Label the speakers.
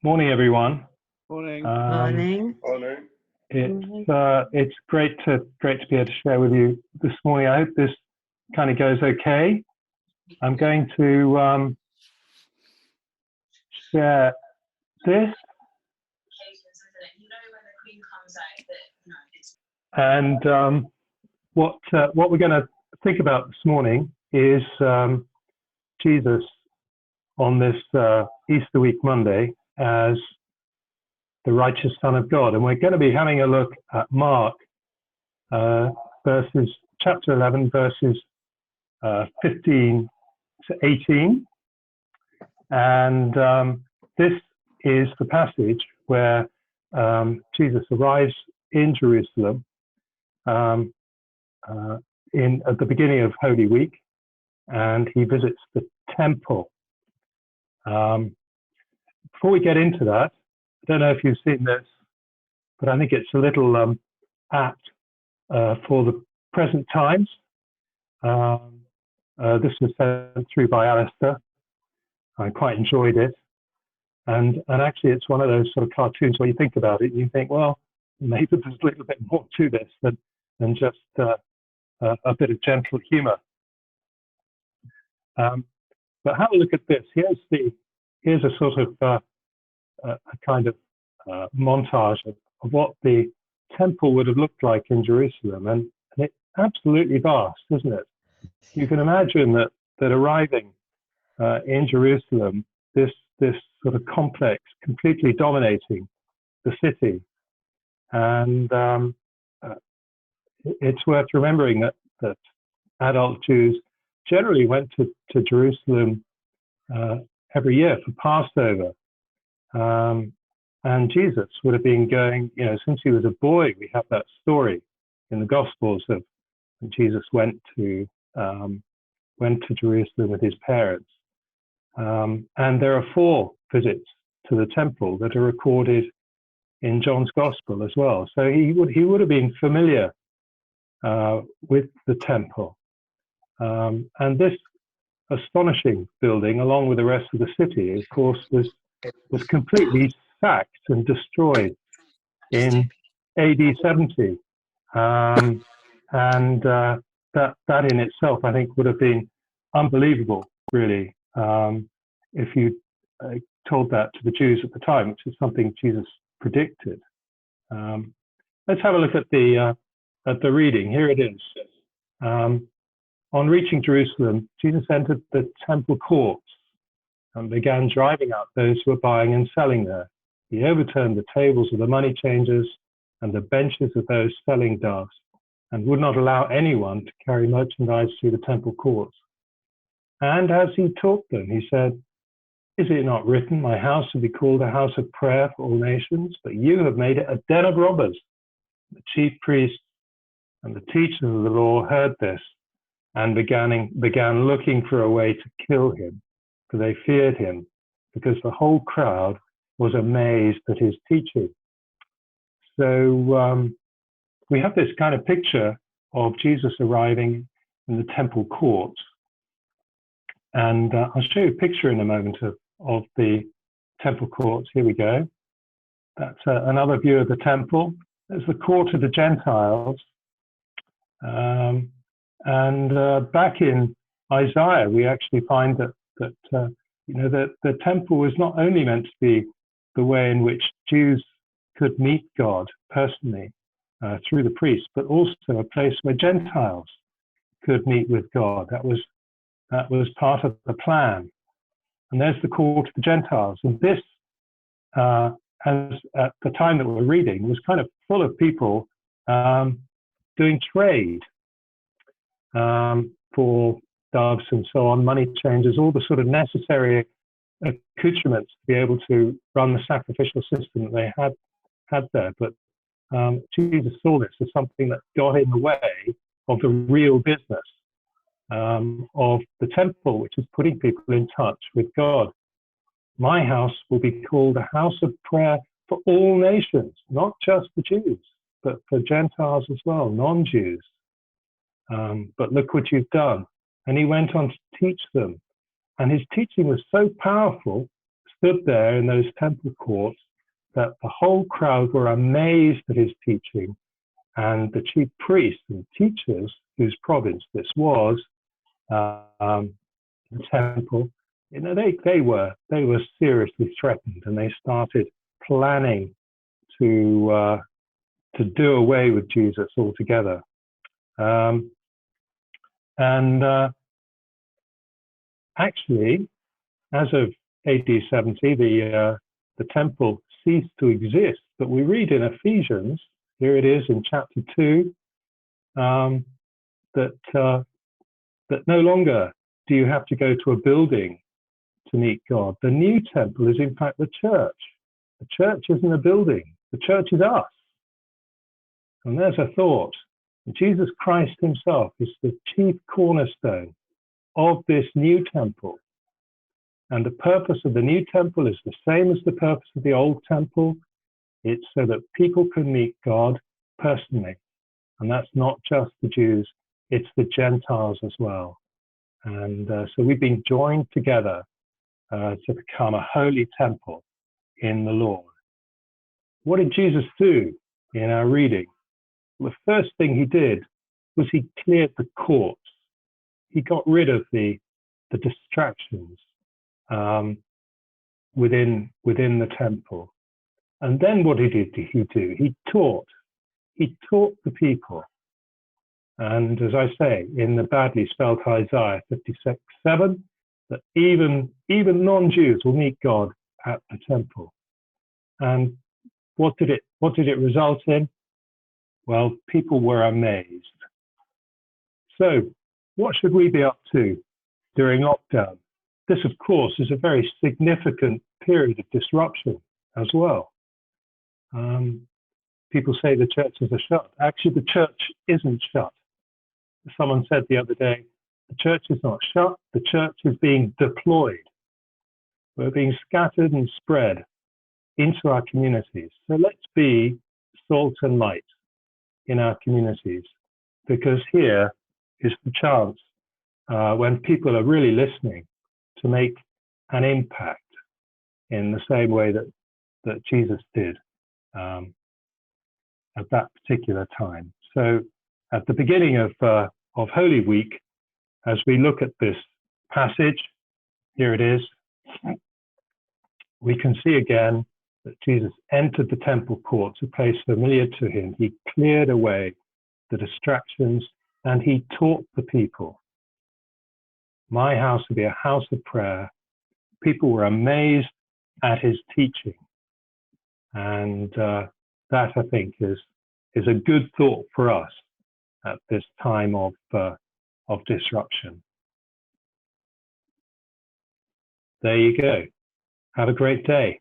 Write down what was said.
Speaker 1: Morning, everyone.
Speaker 2: Morning.
Speaker 3: Morning.
Speaker 4: Morning.
Speaker 1: It's great to be able to share with you this morning. I hope this kind of goes okay. I'm going to share this, and what we're going to think about this morning is Jesus on this Easter week Monday as the righteous Son of God. And we're going to be having a look at Mark chapter 11, verses 15 to 18. And this is the passage where Jesus arrives in Jerusalem at the beginning of Holy Week, and he visits the temple. Before we get into that, I don't know if you've seen this, but I think it's a little apt for the present times. This was sent through by Alistair. I quite enjoyed it. And actually, it's one of those sort of cartoons where you think about it, and you think, well, maybe there's a little bit more to this than just a bit of gentle humor. But have a look at this. Here's a sort of a kind of montage of what the temple would have looked like in Jerusalem, and it's absolutely vast, isn't it? You can imagine that arriving in Jerusalem, this sort of complex, completely dominating the city, and it's worth remembering that adult Jews generally went to Jerusalem every year for Passover. And Jesus would have been going, since he was a boy. We have that story in the Gospels of when Jesus went to Jerusalem with his parents. And there are 4 visits to the temple that are recorded in John's Gospel as well. So he would have been familiar with the temple. And this astonishing building, along with the rest of the city, of course, was completely sacked and destroyed in AD 70. And that in itself, I think, would have been unbelievable, really, if you told that to the Jews at the time, which is something Jesus predicted. Let's have a look at the reading. Here it is. On reaching Jerusalem, Jesus entered the temple courts and began driving out those who were buying and selling there. He overturned the tables of the money changers and the benches of those selling doves, and would not allow anyone to carry merchandise through the temple courts. And as he taught them, he said, "Is it not written, 'My house will be called a house of prayer for all nations'? But you have made it a den of robbers." The chief priests and the teachers of the law heard this and began looking for a way to kill him, for they feared him, because the whole crowd was amazed at his teaching. So we have this kind of picture of Jesus arriving in the temple courts. And I'll show you a picture in a moment of the temple courts. Here we go. That's another view of the temple. There's the court of the Gentiles. And back in Isaiah, we actually find that the temple was not only meant to be the way in which Jews could meet God personally through the priests, but also a place where Gentiles could meet with God. That was part of the plan. And there's the court of the Gentiles. And this, as at the time that we're reading, was kind of full of people doing trade for doves and so on, money changers, all the sort of necessary accoutrements to be able to run the sacrificial system that they had there. But Jesus saw this as something that got in the way of the real business of the temple, which is putting people in touch with God. My house will be called a house of prayer for all nations, not just the Jews, but for Gentiles as well, non-Jews. But look what you've done. And he went on to teach them. And his teaching was so powerful, stood there in those temple courts that the whole crowd were amazed at his teaching, and the chief priests and teachers, whose province this was, the temple, they were seriously threatened, and they started planning to do away with Jesus altogether. Actually, as of AD 70, the temple ceased to exist. But we read in Ephesians, here it is in chapter 2, that no longer do you have to go to a building to meet God. The new temple is in fact the church. The church isn't a building. The church is us. And there's a thought. Jesus Christ himself is the chief cornerstone of this new temple. And the purpose of the new temple is the same as the purpose of the old temple. It's so that people can meet God personally. And that's not just the Jews, it's the Gentiles as well. And so we've been joined together to become a holy temple in the Lord. What did Jesus do in our reading? Well, the first thing he did was he cleared the courts. He got rid of the distractions within the temple. And then what did he do? He taught the people. And as I say, in the badly spelt Isaiah 56:7, that even non-Jews will meet God at the temple. And what did it result in? Well, people were amazed. So what should we be up to during lockdown? This, of course, is a very significant period of disruption as well. People say the churches are shut. Actually, the church isn't shut. Someone said the other day, the church is not shut, the church is being deployed. We're being scattered and spread into our communities. So let's be salt and light in our communities, because here is the chance when people are really listening to make an impact in the same way that Jesus did at that particular time. So at the beginning of Holy Week, as we look at this passage, here it is, we can see again that Jesus entered the temple courts, a place familiar to him. He cleared away the distractions and he taught the people. My house will be a house of prayer. People were amazed at his teaching. And that, I think, is a good thought for us at this time of disruption. There you go. Have a great day.